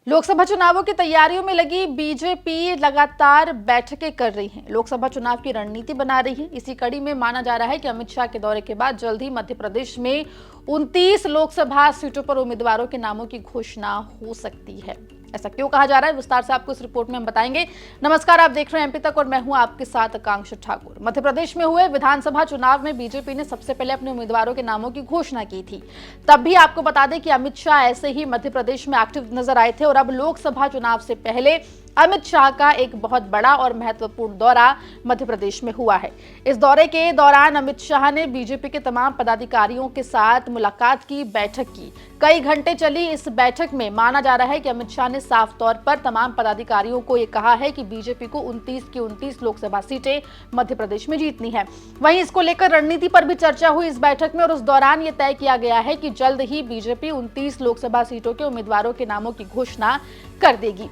लोकसभा चुनावों की तैयारियों में लगी बीजेपी लगातार बैठकें कर रही है। लोकसभा चुनाव की रणनीति बना रही है। इसी कड़ी में माना जा रहा है कि अमित शाह के दौरे के बाद जल्द ही मध्य प्रदेश में 29 लोकसभा सीटों पर उम्मीदवारों के नामों की घोषणा हो सकती है। ऐसा क्यों कहा जा रहा है, विस्तार से आपको इस रिपोर्ट में हम बताएंगे। नमस्कार, आप देख रहे हैं एमपी तक और मैं हूं आपके साथ आकांक्षा ठाकुर। मध्य प्रदेश में हुए विधानसभा चुनाव में बीजेपी ने सबसे पहले अपने उम्मीदवारों के नामों की घोषणा की थी। तब भी आपको बता दें कि अमित शाह ऐसे ही मध्य प्रदेश में एक्टिव नजर आए थे और अब लोकसभा चुनाव से पहले अमित शाह का एक बहुत बड़ा और महत्वपूर्ण दौरा मध्य प्रदेश में हुआ है। इस दौरे के दौरान अमित शाह ने बीजेपी के तमाम पदाधिकारियों के साथ मुलाकात की, बैठक की। कई घंटे चली इस बैठक में माना जा रहा है कि अमित शाह ने साफ तौर पर तमाम पदाधिकारियों को यह कहा है कि बीजेपी को 29 की 29 लोकसभा सीटें मध्य प्रदेश में जीतनी है। वहीं इसको लेकर रणनीति पर भी चर्चा हुई इस बैठक में और उस दौरान यह तय किया गया है कि जल्द ही बीजेपी 29 लोकसभा सीटों के उम्मीदवारों के नामों की घोषणा कर देगी।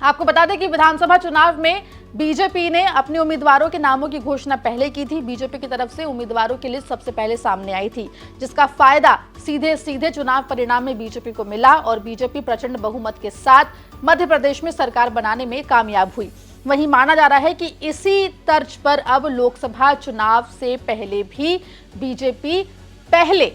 आपको बता दें कि विधानसभा चुनाव में बीजेपी ने अपने उम्मीदवारों के नामों की घोषणा पहले की थी। बीजेपी की तरफ से उम्मीदवारों की लिस्ट सबसे पहले सामने आई थी, जिसका फायदा सीधे चुनाव परिणाम में बीजेपी को मिला और बीजेपी प्रचंड बहुमत के साथ मध्य प्रदेश में सरकार बनाने में कामयाब हुई। वहीं माना जा रहा है कि इसी तर्ज पर अब लोकसभा चुनाव से पहले भी बीजेपी पहले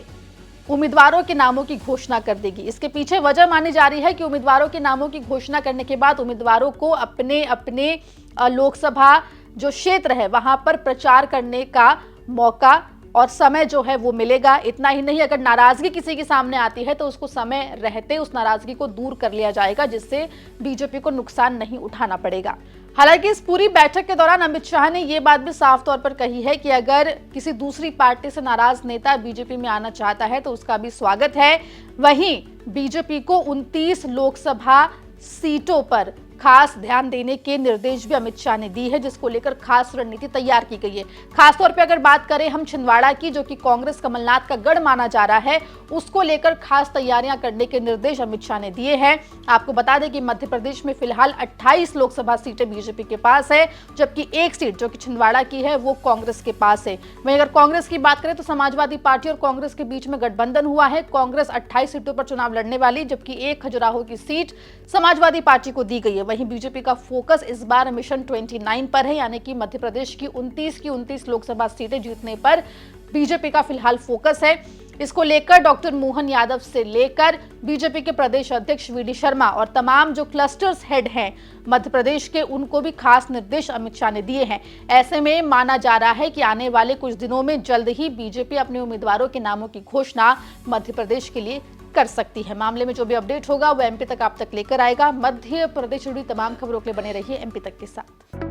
उम्मीदवारों के नामों की घोषणा कर देगी। इसके पीछे वजह मानी जा रही है कि उम्मीदवारों के नामों की घोषणा करने के बाद उम्मीदवारों को अपने अपने लोकसभा जो क्षेत्र है वहां पर प्रचार करने का मौका और समय जो है वो मिलेगा। इतना ही नहीं, अगर नाराजगी किसी के सामने आती है तो उसको समय रहते उस नाराजगी को दूर कर लिया जाएगा, जिससे बीजेपी को नुकसान नहीं उठाना पड़ेगा। हालांकि इस पूरी बैठक के दौरान अमित शाह ने यह बात भी साफ तौर पर कही है कि अगर किसी दूसरी पार्टी से नाराज नेता बीजेपी में आना चाहता है तो उसका भी स्वागत है। वहीं बीजेपी को 29 लोकसभा सीटों पर खास ध्यान देने के निर्देश भी अमित शाह ने दी है, जिसको लेकर खास रणनीति तैयार की गई है। खासतौर पे अगर बात करें हम छिंदवाड़ा की, जो कि कांग्रेस कमलनाथ का गढ़ माना जा रहा है, उसको लेकर खास तैयारियां करने के निर्देश अमित शाह ने दिए हैं। आपको बता दें कि मध्य प्रदेश में फिलहाल 28 लोकसभा सीटें बीजेपी के पास है, जबकि एक सीट जो कि छिंदवाड़ा की है वो कांग्रेस के पास है। वहीं अगर कांग्रेस की बात करें तो समाजवादी पार्टी और कांग्रेस के बीच में गठबंधन हुआ है। कांग्रेस 28 सीटों पर चुनाव लड़ने वाली, जबकि एक खजुराहो की सीट समाजवादी पार्टी को दी गई है। वहीं बीजेपी का फोकस इस बार मिशन 29 पर है, यानी कि मध्य प्रदेश की 29 लोकसभा सीटें जीतने पर बीजेपी का फिलहाल फोकस है। इसको लेकर डॉक्टर मोहन यादव से लेकर बीजेपी के प्रदेश अध्यक्ष वीडी शर्मा और तमाम जो क्लस्टर्स हेड हैं मध्य प्रदेश के, उनको भी खास निर्देश अमित शाह ने दिए हैं। ऐसे में माना जा रहा है कि आने वाले कुछ दिनों में जल्द ही बीजेपी अपने उम्मीदवारों के नामों की घोषणा मध्य प्रदेश के लिए कर सकती है। मामले में जो भी अपडेट होगा वो एमपी तक आप तक लेकर आएगा। मध्य प्रदेश जुड़ी तमाम खबरों के लिए बने रहिए एमपी तक के साथ।